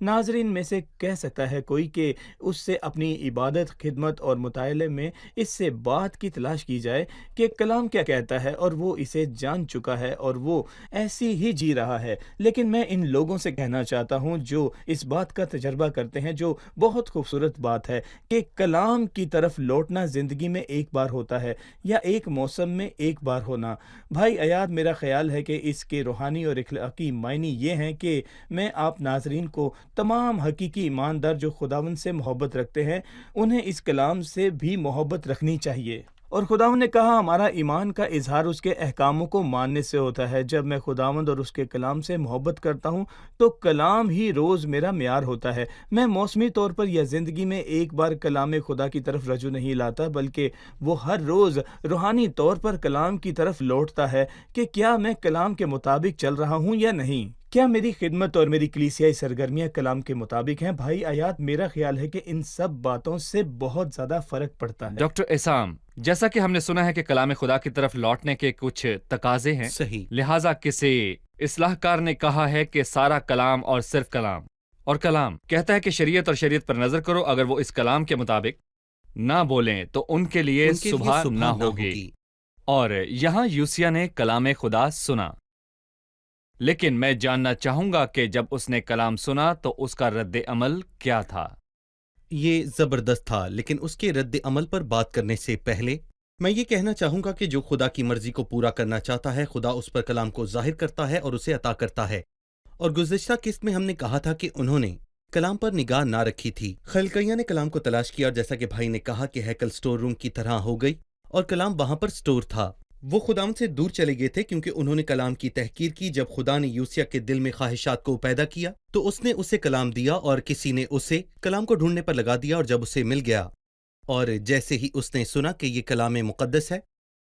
ناظرین میں سے کہہ سکتا ہے کوئی کہ اس سے اپنی عبادت، خدمت اور مطالعے میں اس سے بات کی تلاش کی جائے کہ کلام کیا کہتا ہے، اور وہ اسے جان چکا ہے اور وہ ایسی ہی جی رہا ہے۔ لیکن میں ان لوگوں سے کہنا چاہتا ہوں جو اس بات کا تجربہ کرتے ہیں، جو بہت خوبصورت بات ہے کہ کلام کی طرف لوٹنا زندگی میں ایک بار ہوتا ہے یا ایک موسم میں ایک بار ہونا۔ بھائی ایاد، میرا خیال ہے کہ اس کے روحانی اور اخلاقی معنی یہ ہیں کہ میں آپ ناظرین کو تمام حقیقی ایماندار جو خداوند سے محبت رکھتے ہیں انہیں اس کلام سے بھی محبت رکھنی چاہیے۔ اور خداوند نے کہا ہمارا ایمان کا اظہار اس کے احکاموں کو ماننے سے ہوتا ہے۔ جب میں خداوند اور اس کے کلام سے محبت کرتا ہوں تو کلام ہی روز میرا معیار ہوتا ہے۔ میں موسمی طور پر یا زندگی میں ایک بار کلام خدا کی طرف رجوع نہیں لاتا، بلکہ وہ ہر روز روحانی طور پر کلام کی طرف لوٹتا ہے کہ کیا میں کلام کے مطابق چل رہا ہوں یا نہیں۔ کیا میری خدمت اور میری کلیسیائی سرگرمیاں کلام کے مطابق ہیں؟ بھائی آیات، میرا خیال ہے کہ ان سب باتوں سے بہت زیادہ فرق پڑتا ہے۔ ڈاکٹر اسام، جیسا کہ ہم نے سنا ہے کہ کلام خدا کی طرف لوٹنے کے کچھ تقاضے ہیں، صحیح۔ لہٰذا کسی اصلاح کار نے کہا ہے کہ سارا کلام اور صرف کلام، اور کلام کہتا ہے کہ شریعت اور شریعت پر نظر کرو، اگر وہ اس کلام کے مطابق نہ بولیں تو ان کے لیے صبح نہ ہوگی۔ اور یہاں یوسیہ نے کلام خدا سنا، لیکن میں جاننا چاہوں گا کہ جب اس نے کلام سنا تو اس کا رد عمل کیا تھا؟ یہ زبردست تھا، لیکن اس کے رد عمل پر بات کرنے سے پہلے میں یہ کہنا چاہوں گا کہ جو خدا کی مرضی کو پورا کرنا چاہتا ہے، خدا اس پر کلام کو ظاہر کرتا ہے اور اسے عطا کرتا ہے۔ اور گزشتہ قسط میں ہم نے کہا تھا کہ انہوں نے کلام پر نگاہ نہ رکھی تھی۔ خلقیہ نے کلام کو تلاش کیا، اور جیسا کہ بھائی نے کہا کہ ہیکل سٹور روم کی طرح ہو گئی اور کلام وہاں پر سٹور تھا۔ وہ خداوند سے دور چلے گئے تھے کیونکہ انہوں نے کلام کی تحقیر کی۔ جب خدا نے یوسیہ کے دل میں خواہشات کو پیدا کیا تو اس نے اسے کلام دیا، اور کسی نے اسے کلام کو ڈھونڈنے پر لگا دیا، اور جب اسے مل گیا اور جیسے ہی اس نے سنا کہ یہ کلام مقدس ہے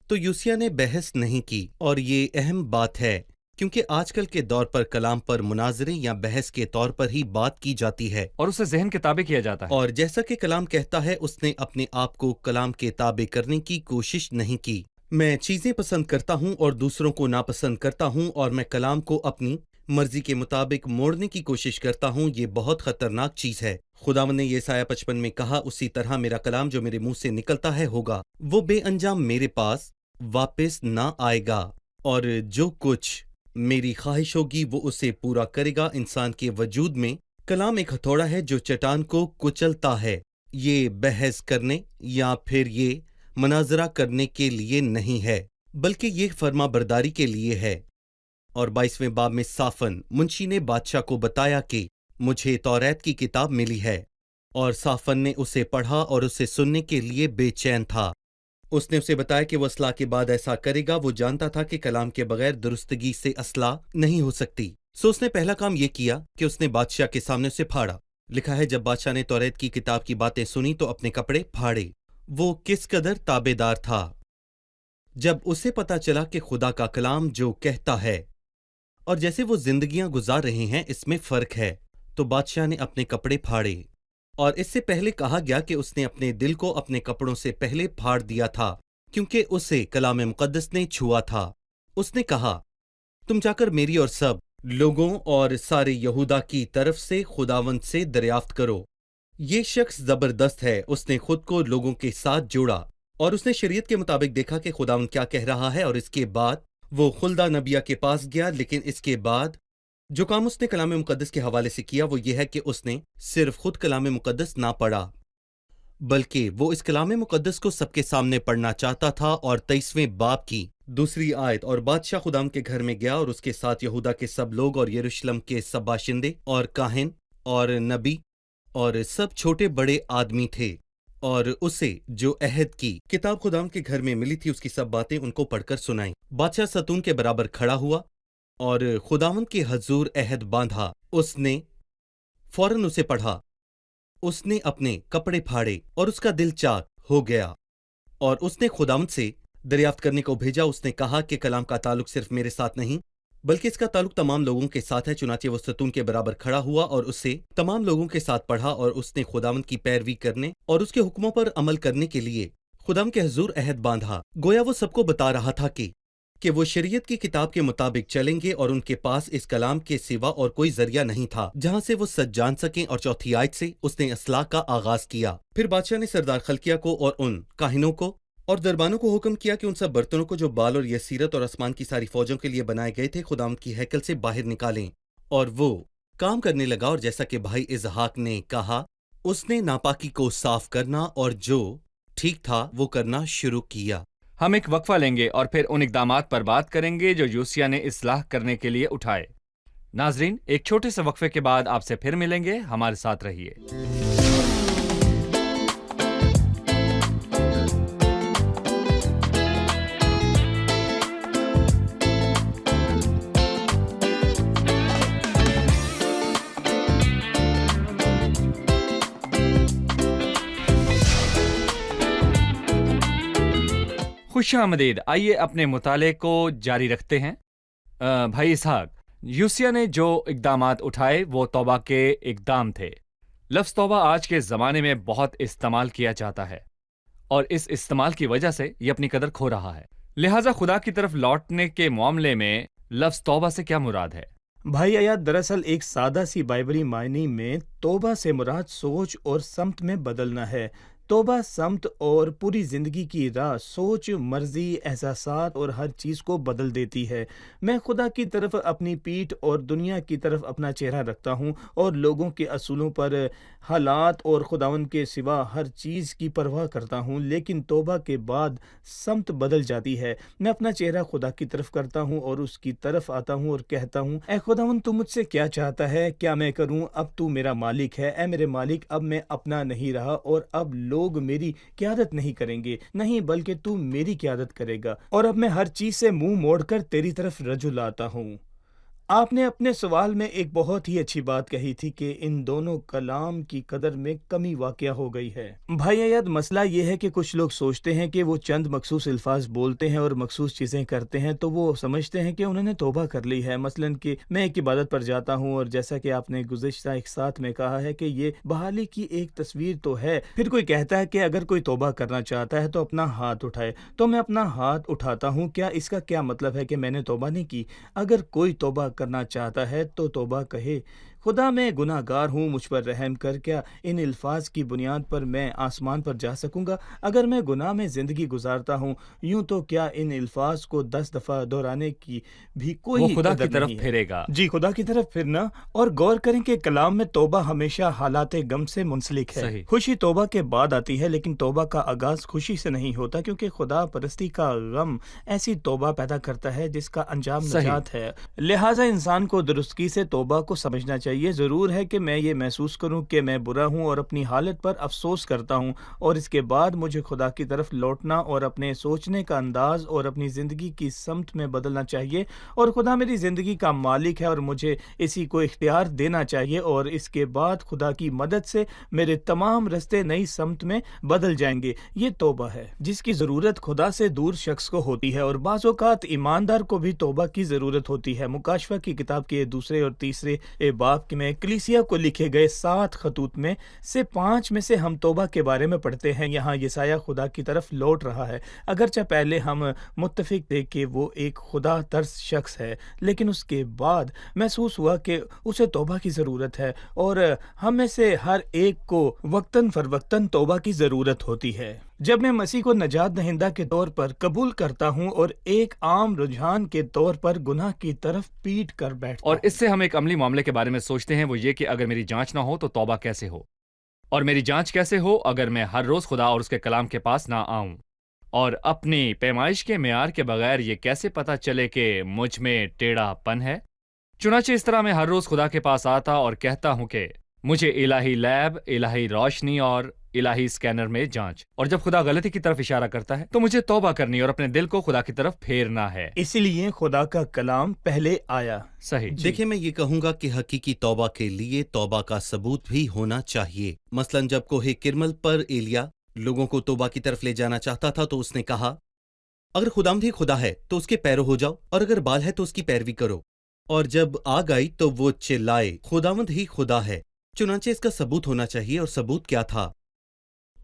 تو یوسیہ نے بحث نہیں کی۔ اور یہ اہم بات ہے کیونکہ آج کل کے دور پر کلام پر مناظرے یا بحث کے طور پر ہی بات کی جاتی ہے، اور اسے ذہن کے تابع کیا جاتا ہے۔ اور جیسا کہ کلام کہتا ہے اس نے اپنے آپ کو کلام کے تابع کرنے کی کوشش نہیں کی۔ میں چیزیں پسند کرتا ہوں اور دوسروں کو ناپسند کرتا ہوں، اور میں کلام کو اپنی مرضی کے مطابق موڑنے کی کوشش کرتا ہوں۔ یہ بہت خطرناک چیز ہے۔ خداوند نے یسایہ 55 میں کہا، اسی طرح میرا کلام جو میرے منہ سے نکلتا ہے ہوگا، وہ بے انجام میرے پاس واپس نہ آئے گا، اور جو کچھ میری خواہش ہوگی وہ اسے پورا کرے گا۔ انسان کے وجود میں کلام ایک ہتھوڑا ہے جو چٹان کو کچلتا ہے۔ یہ بحث کرنے یا پھر یہ مناظرہ کرنے کے لیے نہیں ہے، بلکہ یہ فرما برداری کے لیے ہے۔ اور 22ویں باب میں صافن منشی نے بادشاہ کو بتایا کہ مجھے توریت کی کتاب ملی ہے، اور صافن نے اسے پڑھا اور اسے سننے کے لیے بے چین تھا۔ اس نے اسے بتایا کہ وہ اصلاح کے بعد ایسا کرے گا۔ وہ جانتا تھا کہ کلام کے بغیر درستگی سے اصلاح نہیں ہو سکتی، سو اس نے پہلا کام یہ کیا کہ اس نے بادشاہ کے سامنے اسے پھاڑا۔ لکھا ہے جب بادشاہ نے توریت کی کتاب کی باتیں سنی تو اپنے کپڑے پھاڑے۔ وہ کس قدر تابع دار تھا جب اسے پتا چلا کہ خدا کا کلام جو کہتا ہے اور جیسے وہ زندگیاں گزار رہے ہیں اس میں فرق ہے، تو بادشاہ نے اپنے کپڑے پھاڑے۔ اور اس سے پہلے کہا گیا کہ اس نے اپنے دل کو اپنے کپڑوں سے پہلے پھاڑ دیا تھا کیونکہ اسے کلام مقدس نے چھوا تھا۔ اس نے کہا، تم جا کر میری اور سب لوگوں اور سارے یہودا کی طرف سے خداوند سے دریافت کرو۔ یہ شخص زبردست ہے۔ اس نے خود کو لوگوں کے ساتھ جوڑا اور اس نے شریعت کے مطابق دیکھا کہ خداوند کیا کہہ رہا ہے، اور اس کے بعد وہ خلدہ نبیہ کے پاس گیا۔ لیکن اس کے بعد جو کام اس نے کلام مقدس کے حوالے سے کیا وہ یہ ہے کہ اس نے صرف خود کلام مقدس نہ پڑھا، بلکہ وہ اس کلام مقدس کو سب کے سامنے پڑھنا چاہتا تھا۔ اور 23ویں باب کی 2 آیت، اور بادشاہ خداوند کے گھر میں گیا اور اس کے ساتھ یہودا کے سب لوگ اور یروشلم کے سب باشندے اور کاہن اور نبی اور سب چھوٹے بڑے آدمی تھے، اور اسے جو عہد کی کتاب خداوند کے گھر میں ملی تھی اس کی سب باتیں ان کو پڑھ کر سنائیں۔ بادشاہ ستون کے برابر کھڑا ہوا اور خداوند کے حضور عہد باندھا۔ اس نے فوراً اسے پڑھا، اس نے اپنے کپڑے پھاڑے اور اس کا دل چاک ہو گیا، اور اس نے خداوند سے دریافت کرنے کو بھیجا۔ اس نے کہا کہ کلام کا تعلق صرف میرے ساتھ نہیں بلکہ اس کا تعلق تمام لوگوں کے ساتھ ہے۔ چنانچہ وہ ستون کے برابر کھڑا ہوا اور اسے تمام لوگوں کے ساتھ پڑھا، اور اس نے خداوند کی پیروی کرنے اور اس کے حکموں پر عمل کرنے کے لیے خداوند کے حضور عہد باندھا، گویا وہ سب کو بتا رہا تھا کہ وہ شریعت کی کتاب کے مطابق چلیں گے اور ان کے پاس اس کلام کے سوا اور کوئی ذریعہ نہیں تھا جہاں سے وہ سچ جان سکیں، اور چوتھی آیت سے اس نے اصلاح کا آغاز کیا۔ پھر بادشاہ نے سردار خلقیہ کو اور ان کاہنوں کو اور دربانوں کو حکم کیا کہ ان سب برتنوں کو جو بال اور یسیرت اور آسمان کی ساری فوجوں کے لیے بنائے گئے تھے خداوند کی ہیکل سے باہر نکالیں، اور وہ کام کرنے لگا، اور جیسا کہ بھائی اسحاق نے کہا اس نے ناپاکی کو صاف کرنا اور جو ٹھیک تھا وہ کرنا شروع کیا۔ ہم ایک وقفہ لیں گے اور پھر ان اقدامات پر بات کریں گے جو یوسیہ نے اصلاح کرنے کے لیے اٹھائے۔ ناظرین، ایک چھوٹے سے وقفے کے بعد آپ سے پھر ملیں گے، ہمارے ساتھ رہیے۔ خوش آمدید۔ آئیے اپنے مطالعے کو جاری رکھتے ہیں۔ بھائی اسحاق، یوسیہ نے جو اقدامات اٹھائے وہ توبہ کے اقدام تھے۔ لفظ توبہ آج کے زمانے میں بہت استعمال کیا جاتا ہے، اور اس استعمال کی وجہ سے یہ اپنی قدر کھو رہا ہے۔ لہٰذا خدا کی طرف لوٹنے کے معاملے میں لفظ توبہ سے کیا مراد ہے؟ بھائی آیات دراصل ایک سادہ سی بائبلی معنی میں توبہ سے مراد سوچ اور سمت میں بدلنا ہے۔ توبہ سمت اور پوری زندگی کی راہ، سوچ، مرضی، احساسات اور ہر چیز کو بدل دیتی ہے۔ میں خدا کی طرف اپنی پیٹھ اور دنیا کی طرف اپنا چہرہ رکھتا ہوں اور لوگوں کے اصولوں پر، حالات اور خداوند کے سوا ہر چیز کی پرواہ کرتا ہوں، لیکن توبہ کے بعد سمت بدل جاتی ہے۔ میں اپنا چہرہ خدا کی طرف کرتا ہوں اور اس کی طرف آتا ہوں اور کہتا ہوں، اے خداوند تو مجھ سے کیا چاہتا ہے؟ کیا میں کروں؟ اب تو میرا مالک ہے۔ اے میرے مالک، اب میں اپنا نہیں رہا اور اب لوگ میری قیادت نہیں کریں گے، نہیں بلکہ تو میری قیادت کرے گا، اور اب میں ہر چیز سے منہ موڑ کر تیری طرف رجوع لاتا ہوں۔ آپ نے اپنے سوال میں ایک بہت ہی اچھی بات کہی تھی کہ ان دونوں کلام کی قدر میں کمی واقع ہو گئی ہے۔ بھائی آیات، مسئلہ یہ ہے کہ کچھ لوگ سوچتے ہیں کہ وہ چند مخصوص الفاظ بولتے ہیں اور مخصوص چیزیں کرتے ہیں تو وہ سمجھتے ہیں کہ انہوں نے توبہ کر لی ہے۔ مثلاً کہ میں ایک عبادت پر جاتا ہوں، اور جیسا کہ آپ نے گزشتہ ایک ساتھ میں کہا ہے کہ یہ بحالی کی ایک تصویر تو ہے۔ پھر کوئی کہتا ہے کہ اگر کوئی توبہ کرنا چاہتا ہے تو اپنا ہاتھ اٹھائے، تو میں اپنا ہاتھ اٹھاتا ہوں۔ کیا اس کا کیا مطلب ہے کہ میں نے توبہ نہیں کی؟ اگر کوئی توبہ کرنا چاہتا ہے تو توبہ کہے، خدا میں گناہ گار ہوں، مجھ پر رحم کر۔ کیا ان الفاظ کی بنیاد پر میں آسمان پر جا سکوں گا؟ اگر میں گناہ میں زندگی گزارتا ہوں یوں تو کیا ان الفاظ کو 10 دفعہ دہرانے کی بھی کوئی وہ خدا قدر کی طرف نہیں ہے؟ پھرے گا۔ جی، خدا کی طرف پھرنا۔ اور غور کریں کہ کلام میں توبہ ہمیشہ حالات غم سے منسلک ہے۔ صحیح۔ خوشی توبہ کے بعد آتی ہے، لیکن توبہ کا آغاز خوشی سے نہیں ہوتا، کیونکہ خدا پرستی کا غم ایسی توبہ پیدا کرتا ہے جس کا انجام صحیح۔ نجات ہے۔ لہٰذا انسان کو درستگی سے توبہ کو سمجھنا چاہیے۔ ضرور ہے کہ میں یہ محسوس کروں کہ میں برا ہوں اور اپنی حالت پر افسوس کرتا ہوں، اور اس کے بعد مجھے خدا کی طرف لوٹنا اور اپنے سوچنے کا انداز اور اپنی زندگی کی سمت میں بدلنا چاہیے، اور خدا میری زندگی کا مالک ہے اور مجھے اسی کو اختیار دینا چاہیے، اور اس کے بعد خدا کی مدد سے میرے تمام رستے نئی سمت میں بدل جائیں گے۔ یہ توبہ ہے جس کی ضرورت خدا سے دور شخص کو ہوتی ہے، اور بعض اوقات ایماندار کو بھی توبہ کی ضرورت ہوتی ہے۔ مکاشفہ کی کتاب کے 2 اور 3 باب میں کلیسیا کو لکھے گئے 7 خطوط میں سے 5 میں سے ہم توبہ کے بارے میں پڑھتے ہیں۔ یہاں یسایہ خدا کی طرف لوٹ رہا ہے، اگرچہ پہلے ہم متفق تھے کہ وہ ایک خدا ترس شخص ہے، لیکن اس کے بعد محسوس ہوا کہ اسے توبہ کی ضرورت ہے، اور ہم میں سے ہر ایک کو وقتاً فوقتاً توبہ کی ضرورت ہوتی ہے۔ جب میں مسیح کو نجات دہندہ کے طور پر قبول کرتا ہوں اور ایک عام رجحان کے طور پر گناہ کی طرف پیٹ کر بیٹھتا اور ہوں۔ اس سے ہم ایک عملی معاملے کے بارے میں سوچتے ہیں، وہ یہ کہ اگر میری جانچ نہ ہو تو توبہ کیسے ہو؟ اور میری جانچ کیسے ہو اگر میں ہر روز خدا اور اس کے کلام کے پاس نہ آؤں؟ اور اپنی پیمائش کے معیار کے بغیر یہ کیسے پتہ چلے کہ مجھ میں ٹیڑھا پن ہے؟ چنانچہ اس طرح میں ہر روز خدا کے پاس آتا اور کہتا ہوں کہ مجھے الہی لیب، الہی روشنی اور الہی سکینر میں جانچ، اور جب خدا غلطی کی طرف اشارہ کرتا ہے تو مجھے توبہ کرنی اور اپنے دل کو خدا کی طرف پھیرنا ہے۔ اسی لیے خدا کا کلام پہلے آیا۔ صحیح۔ دیکھیں، میں یہ کہوں گا کہ حقیقی توبہ کے لیے توبہ کا ثبوت بھی ہونا چاہیے۔ مثلاً جب کوہ کرمل پر ایلیا لوگوں کو توبہ کی طرف لے جانا چاہتا تھا تو اس نے کہا، اگر خداوند ہی خدا ہے تو اس کے پیرو ہو جاؤ، اور اگر بال ہے تو اس کی پیروی کرو۔ اور جب آگ آئی تو وہ چلائے، خداوند ہی خدا ہے۔ چنانچہ اس کا ثبوت ہونا چاہیے، اور ثبوت کیا تھا؟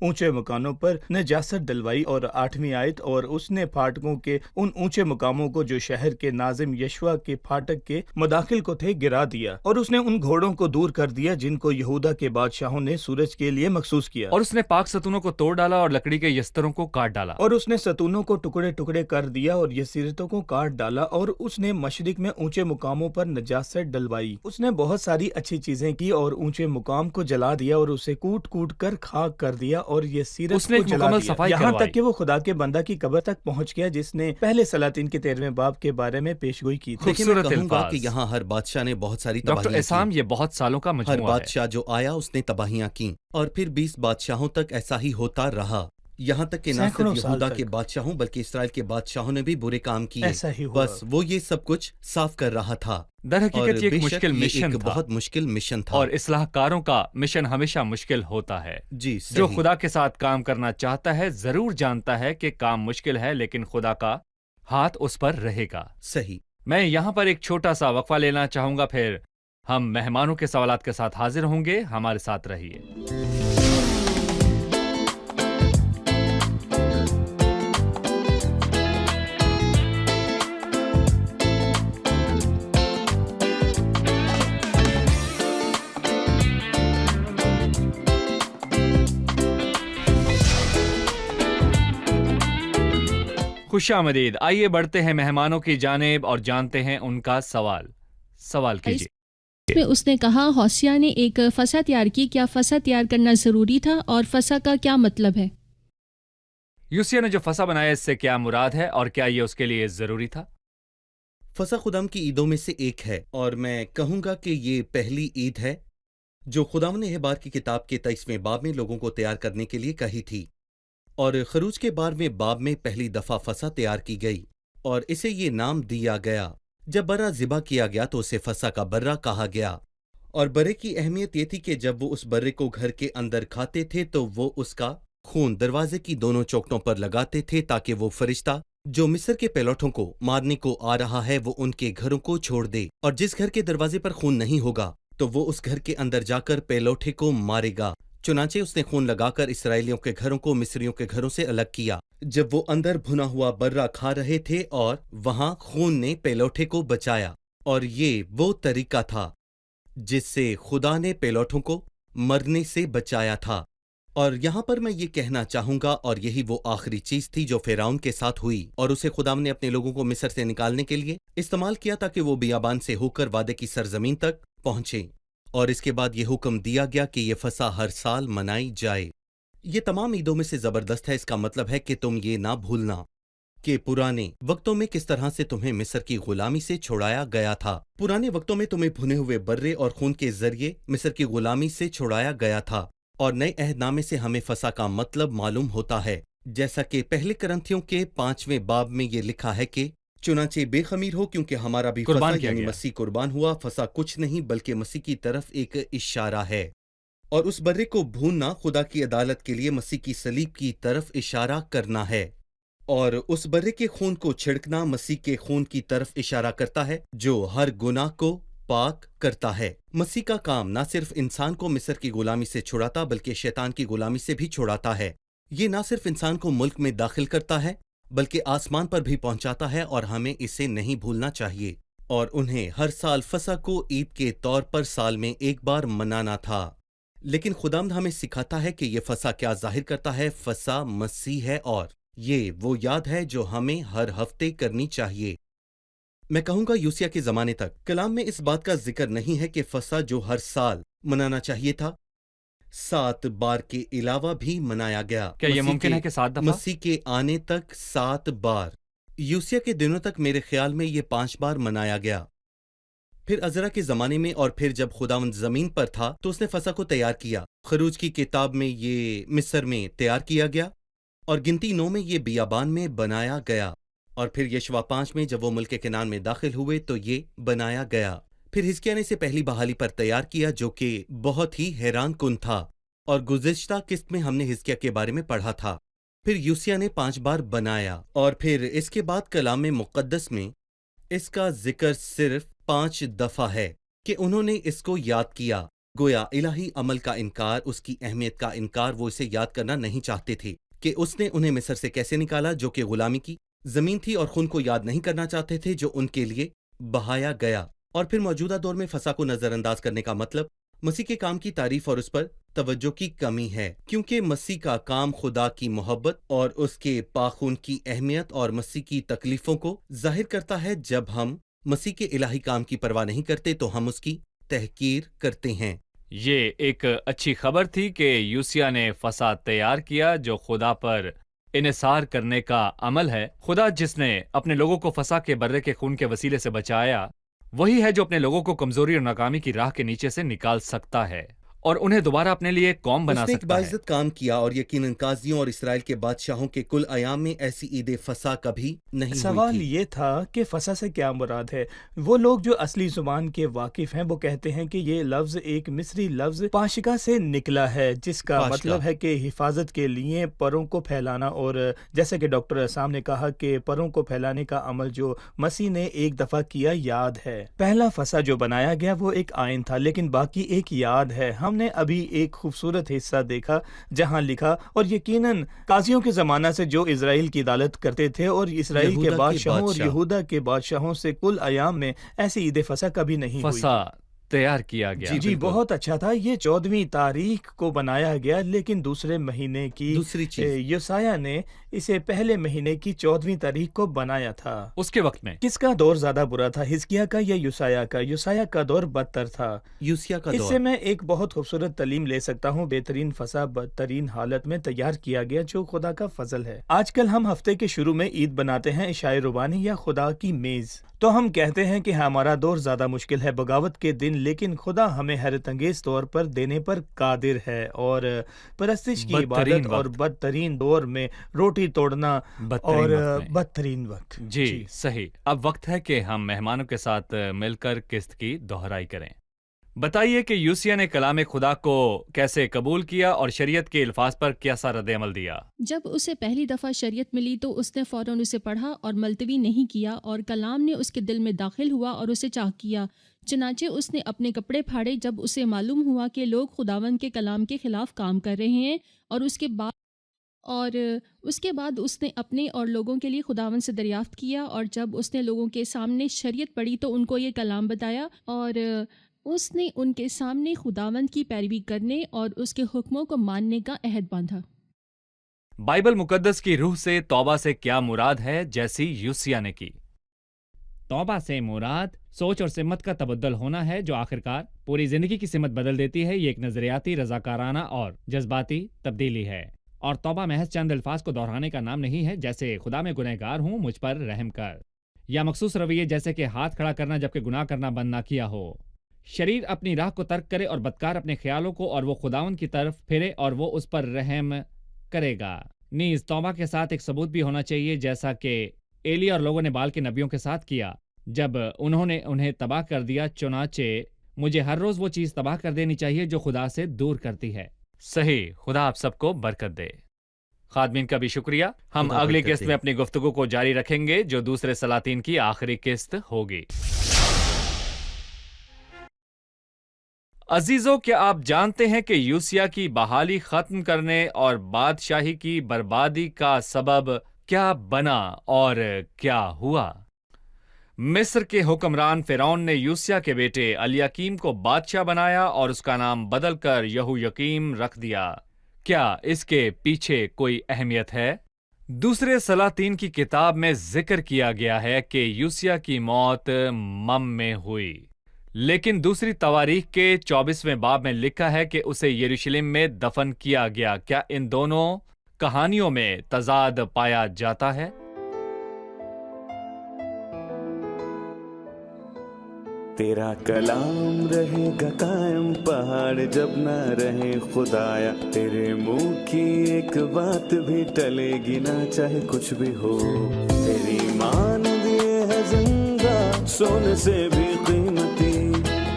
اونچے مکانوں پر نجاست ڈلوائی، اور 8ویں آیت، اور اس نے پھاٹکوں کے ان اونچے مقاموں کو جو شہر کے ناظم یشوا کے پھاٹک کے مداخل کو تھے گرا دیا، اور اس نے ان گھوڑوں کو دور کر دیا جن کو یہودا کے بادشاہوں نے سورج کے لیے مخصوص کیا، اور اس نے پاک ستونوں کو توڑ ڈالا اور لکڑی کے یستروں کو کاٹ ڈالا، اور اس نے ستونوں کو ٹکڑے ٹکڑے کر دیا اور یسیرتوں کو کاٹ ڈالا، اور اس نے مشرق میں اونچے مقاموں پر نجاست ڈلوائی۔ اس نے بہت ساری اچھی چیزیں کی اور اونچے مقام کو جلا دیا اور اسے کوٹ کوٹ کر خاک کر دیا اور یسیرت اس نے کو ایک جلا مکمل دیا، صفائی یہاں کروائی۔ تک کہ وہ خدا کے بندہ کی قبر تک پہنچ گیا جس نے پہلے سلاطین کے 13ویں باب کے بارے میں پیشگوئی کی تھی۔ دیکھیں، میں خوبصورت کہوں گا الفاظ۔ کہ یہاں ہر بادشاہ نے بہت ساری ڈاکٹر تباہیاں اسام، کی۔ یہ بہت سالوں کا ہر مجموعہ ہے۔ بادشاہ جو آیا اس نے تباہیاں کیں، اور پھر 20 بادشاہوں تک ایسا ہی ہوتا رہا، یہاں تک کہ نہ سینکڑوں صرف سال یہودا تک کے بادشاہوں بلکہ اسرائیل کے بادشاہوں نے بھی برے کام کیے، ایسا ہی ہوا۔ بس وہ یہ سب کچھ صاف کر رہا تھا، در اور حقیقت یہ بے ایک شک مشکل یہ مشن ایک تھا، بہت مشکل مشن تھا۔ اور اصلاح کاروں کا مشن ہمیشہ مشکل ہوتا ہے۔ جی جو صحیح۔ خدا کے ساتھ کام کرنا چاہتا ہے ضرور جانتا ہے کہ کام مشکل ہے، لیکن خدا کا ہاتھ اس پر رہے گا۔ صحیح۔ میں یہاں پر ایک چھوٹا سا وقفہ لینا چاہوں گا، پھر ہم مہمانوں کے سوالات کے ساتھ حاضر ہوں گے۔ ہمارے ساتھ رہیے۔ خوش آمدید۔ آئیے بڑھتے ہیں مہمانوں کی جانب اور جانتے ہیں ان کا سوال کیجیے۔ میں اس نے کہا ہوسیا نے ایک فسا تیار کی، کیا فسا تیار کرنا ضروری تھا اور فسا کا کیا مطلب ہے؟ یوسیہ نے جو فسا بنایا اس سے کیا مراد ہے اور کیا یہ اس کے لیے ضروری تھا؟ فسح خدام کی عیدوں میں سے ایک ہے، اور میں کہوں گا کہ یہ پہلی عید ہے جو خداوند نے احبار کی کتاب کے 23ویں باب میں لوگوں کو تیار کرنے کے لیے کہی تھی، اور خروج کے 12ویں باب میں پہلی دفعہ فسح تیار کی گئی اور اسے یہ نام دیا گیا۔ جب برا ذبح کیا گیا تو اسے فسح کا برا کہا گیا، اور برے کی اہمیت یہ تھی کہ جب وہ اس برے کو گھر کے اندر کھاتے تھے تو وہ اس کا خون دروازے کی دونوں چوکٹوں پر لگاتے تھے تاکہ وہ فرشتہ جو مصر کے پیلوٹوں کو مارنے کو آ رہا ہے وہ ان کے گھروں کو چھوڑ دے، اور جس گھر کے دروازے پر خون نہیں ہوگا تو وہ اس گھر کے اندر جا کر پیلوٹے کو مارے گا۔ چنانچہ اس نے خون لگا کر اسرائیلیوں کے گھروں کو مصریوں کے گھروں سے الگ کیا جب وہ اندر بھنا ہوا برا کھا رہے تھے، اور وہاں خون نے پیلوٹے کو بچایا، اور یہ وہ طریقہ تھا جس سے خدا نے پیلوٹوں کو مرنے سے بچایا تھا۔ اور یہاں پر میں یہ کہنا چاہوں گا، اور یہی وہ آخری چیز تھی جو فرعون کے ساتھ ہوئی، اور اسے خدا نے اپنے لوگوں کو مصر سے نکالنے کے لیے استعمال کیا تاکہ وہ بیابان سے ہو کر وعدے کی سرزمین تک پہنچیں، اور اس کے بعد یہ حکم دیا گیا کہ یہ فسح ہر سال منائی جائے۔ یہ تمام عیدوں میں سے زبردست ہے۔ اس کا مطلب ہے کہ تم یہ نہ بھولنا کہ پرانے وقتوں میں کس طرح سے تمہیں مصر کی غلامی سے چھڑایا گیا تھا۔ پرانے وقتوں میں تمہیں بھنے ہوئے برے اور خون کے ذریعے مصر کی غلامی سے چھڑایا گیا تھا، اور نئے عہد نامے سے ہمیں فسح کا مطلب معلوم ہوتا ہے، جیسا کہ پہلے کرنتھیوں کے 5ویں باب میں یہ لکھا ہے کہ چنانچہ بے خمیر ہو کیونکہ ہمارا بھی قربان فسح کیا یعنی گیا۔ مسیح قربان ہوا۔ فسح کچھ نہیں بلکہ مسیح کی طرف ایک اشارہ ہے، اور اس برے کو بھوننا خدا کی عدالت کے لیے مسیح کی صلیب کی طرف اشارہ کرنا ہے، اور اس برے کے خون کو چھڑکنا مسیح کے خون کی طرف اشارہ کرتا ہے جو ہر گناہ کو پاک کرتا ہے۔ مسیح کا کام نہ صرف انسان کو مصر کی غلامی سے چھڑاتا بلکہ شیطان کی غلامی سے بھی چھڑاتا ہے۔ یہ نہ صرف انسان کو ملک میں داخل کرتا ہے بلکہ آسمان پر بھی پہنچاتا ہے، اور ہمیں اسے نہیں بھولنا چاہیے۔ اور انہیں ہر سال فسح کو عید کے طور پر سال میں ایک بار منانا تھا، لیکن خداوند ہمیں سکھاتا ہے کہ یہ فسح کیا ظاہر کرتا ہے۔ فسح مسیح ہے، اور یہ وہ یاد ہے جو ہمیں ہر ہفتے کرنی چاہیے۔ میں کہوں گا یوسیہ کے زمانے تک کلام میں اس بات کا ذکر نہیں ہے کہ فسح جو ہر سال منانا چاہیے تھا 7 بار کے علاوہ بھی منایا گیا۔ کیا یہ ممکن ہے کہ 7 دفعہ؟ مسیح کے آنے تک 7 بار۔ یوسیہ کے دنوں تک میرے خیال میں یہ 5 بار منایا گیا۔ پھر عزرا کے زمانے میں، اور پھر جب خداوند زمین پر تھا تو اس نے فسح کو تیار کیا۔ خروج کی کتاب میں یہ مصر میں تیار کیا گیا، اور گنتی 9 میں یہ بیابان میں بنایا گیا، اور پھر یشوع 5 میں جب وہ ملک کنعان میں داخل ہوئے تو یہ بنایا گیا۔ پھر حزقیہ نے اسے پہلی بحالی پر تیار کیا جو کہ بہت ہی حیران کن تھا، اور گزشتہ قسط میں ہم نے حزقیہ کے بارے میں پڑھا تھا۔ پھر یوسیہ نے 5 بار بنایا، اور پھر اس کے بعد کلام مقدس میں اس کا ذکر صرف 5 دفعہ ہے کہ انہوں نے اس کو یاد کیا۔ گویا الہی عمل کا انکار، اس کی اہمیت کا انکار، وہ اسے یاد کرنا نہیں چاہتے تھے کہ اس نے انہیں مصر سے کیسے نکالا، جو کہ غلامی کی زمین تھی، اور خون کو یاد نہیں کرنا چاہتے تھے جو ان کے لیے بہایا گیا۔ اور پھر موجودہ دور میں فسا کو نظر انداز کرنے کا مطلب مسیح کے کام کی تعریف اور اس پر توجہ کی کمی ہے، کیونکہ مسیح کا کام خدا کی محبت اور اس کے پاخون کی اہمیت اور مسیح کی تکلیفوں کو ظاہر کرتا ہے۔ جب ہم مسیح کے الہی کام کی پرواہ نہیں کرتے تو ہم اس کی تحقیر کرتے ہیں۔ یہ ایک اچھی خبر تھی کہ یوسیہ نے فساد تیار کیا جو خدا پر انحصار کرنے کا عمل ہے۔ خدا جس نے اپنے لوگوں کو فسا کے برے کے خون کے وسیلے سے بچایا، وہی ہے جو اپنے لوگوں کو کمزوری اور ناکامی کی راہ کے نیچے سے نکال سکتا ہے اور انہیں دوبارہ اپنے لیے قوم بنا اس نے ایک سکتا ہے۔ باعزت کام کیا اور یقیناً قاضیوں اور اسرائیل کے بادشاہوں کے کل ایام میں ایسی عید فسا کبھی نہیں ہوئی سوال تھی۔ یہ تھا کہ فسا سے کیا مراد ہے؟ وہ لوگ جو اصلی زبان کے واقف ہیں وہ کہتے ہیں کہ یہ لفظ ایک مصری لفظ پاشکا سے نکلا ہے، جس کا پاشکا مطلب ہے کہ حفاظت کے لیے پروں کو پھیلانا، اور جیسے کہ ڈاکٹر اسام نے کہا کہ پروں کو پھیلانے کا عمل جو مسیح نے ایک دفعہ کیا یاد ہے۔ پہلا فسا جو بنایا گیا وہ ایک آئین تھا، لیکن باقی ایک یاد ہے۔ ہم نے ابھی ایک خوبصورت حصہ دیکھا جہاں لکھا، اور یقیناً قاضیوں کے زمانہ سے جو اسرائیل کی عدالت کرتے تھے اور اسرائیل کے یہودا کے بادشاہوں اور بادشاہ۔ یہودا کے بادشاہوں سے کل ایام میں ایسی عید فسح کبھی نہیں ہوئی۔ فسا تیار کیا گیا۔ جی بہت اچھا تھا۔ یہ 14ویں تاریخ کو بنایا گیا، لیکن دوسرے مہینے کی دوسری چیز، یوسایہ نے اسے پہلے مہینے کی 14ویں تاریخ کو بنایا تھا۔ اس کے وقت میں کس کا دور زیادہ برا تھا، حزقیہ کا یا یوسایہ کا؟ یوسایہ کا دور بدتر تھا۔ یوسیہ کا اس دور۔ سے میں ایک بہت خوبصورت تعلیم لے سکتا ہوں۔ بہترین فسا بدترین حالت میں تیار کیا گیا، جو خدا کا فضل ہے۔ آج کل ہم ہفتے کے شروع میں عید بناتے ہیں، عشاء ربانی یا خدا کی میز، تو ہم کہتے ہیں کہ ہمارا دور زیادہ مشکل ہے، بغاوت کے دن، لیکن خدا ہمیں حیرت انگیز طور پر دینے پر قادر ہے، اور پرستش کی عبادت اور بدترین دور میں روٹی توڑنا اور بدترین وقت۔ جی صحیح۔ اب وقت ہے کہ ہم مہمانوں کے ساتھ مل کر قسط کی دہرائی کریں۔ بتائیے کہ یوسیہ نے کلام خدا کو کیسے قبول کیا اور شریعت کے الفاظ پر کیسا رد عمل دیا؟ جب اسے پہلی دفعہ شریعت ملی تو اس نے فوراً اسے پڑھا اور ملتوی نہیں کیا، اور کلام نے اس کے دل میں داخل ہوا اور اسے چاک کیا۔ چنانچہ اس نے اپنے کپڑے پھاڑے جب اسے معلوم ہوا کہ لوگ خداوند کے کلام کے خلاف کام کر رہے ہیں، اور اس کے بعد اس نے اپنے اور لوگوں کے لیے خداوند سے دریافت کیا، اور جب اس نے لوگوں کے سامنے شریعت پڑھی تو ان کو یہ کلام بتایا، اور اس نے ان کے سامنے خداوند کی پیروی کرنے اور اس کے حکموں کو ماننے کا عہد باندھا۔ بائبل مقدس کی روح سے توبہ سے کیا مراد ہے، جیسی یوسیہ نے کی؟ توبہ سے مراد سوچ اور سمت کا تبدل ہونا ہے، جو آخرکار پوری زندگی کی سمت بدل دیتی ہے۔ یہ ایک نظریاتی، رضاکارانہ اور جذباتی تبدیلی ہے، اور توبہ محض چند الفاظ کو دہرانے کا نام نہیں ہے، جیسے خدا میں گنہگار ہوں، مجھ پر رحم کر، یا مخصوص رویے جیسے کہ ہاتھ کھڑا کرنا جبکہ گناہ کرنا بند نہ کیا ہو، شریر اپنی راہ کو ترک کرے اور بدکار اپنے خیالوں کو، اور وہ خداوند کی طرف پھرے اور وہ اس پر رحم کرے گا۔ نیز توبہ کے ساتھ ایک ثبوت بھی ہونا چاہیے، جیسا کہ ایلی اور لوگوں نے بال کے نبیوں کے ساتھ کیا جب انہوں نے انہیں تباہ کر دیا۔ چنانچہ مجھے ہر روز وہ چیز تباہ کر دینی چاہیے جو خدا سے دور کرتی ہے۔ صحیح، خدا آپ سب کو برکت دے۔ خادمین کا بھی شکریہ۔ ہم خدا اگلی برکت قسط دے۔ میں اپنی گفتگو کو جاری رکھیں گے، جو دوسرے سلاطین کی آخری قسط ہوگی۔ عزیزو، کیا آپ جانتے ہیں کہ یوسیہ کی بحالی ختم کرنے اور بادشاہی کی بربادی کا سبب کیا بنا اور کیا ہوا؟ مصر کے حکمران فرعون نے یوسیہ کے بیٹے الیاکیم کو بادشاہ بنایا اور اس کا نام بدل کر یہویکیم رکھ دیا۔ کیا اس کے پیچھے کوئی اہمیت ہے؟ دوسرے سلاطین کی کتاب میں ذکر کیا گیا ہے کہ یوسیہ کی موت مم میں ہوئی، لیکن دوسری تواریخ کے 24ویں باب میں لکھا ہے کہ اسے یروشلم میں دفن کیا گیا۔ کیا ان دونوں کہانیوں میں تضاد پایا جاتا ہے؟ تیرا کلام رہے گا قائم، پہاڑ جب نہ رہے خدایا، تیرے منہ کی ایک بات بھی ٹلے گی نہ، چاہے کچھ بھی ہو۔ تیری مان دیے ہے زندہ، سونے سے بھی قیمتی،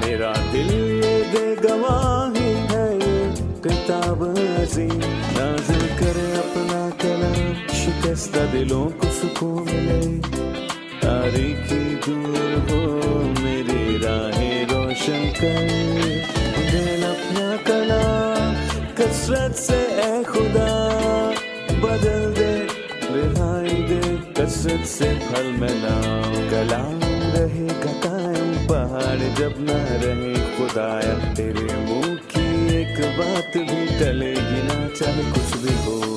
میرا دل یہ دے گواہی ہے، یہ کتاب عظیم نازل کرے اپنا کلام، شکستہ دلوں کو سکون ملے، تاریکی دور ہو میری راہیں روشن کر، دل پھل میں لاؤں. کلام رہے گا قائم پہاڑ جب نہ رہے خدایا, تیرے منہ کی ایک بات بھی ٹلے گی نہ چاہے کچھ بھی ہو.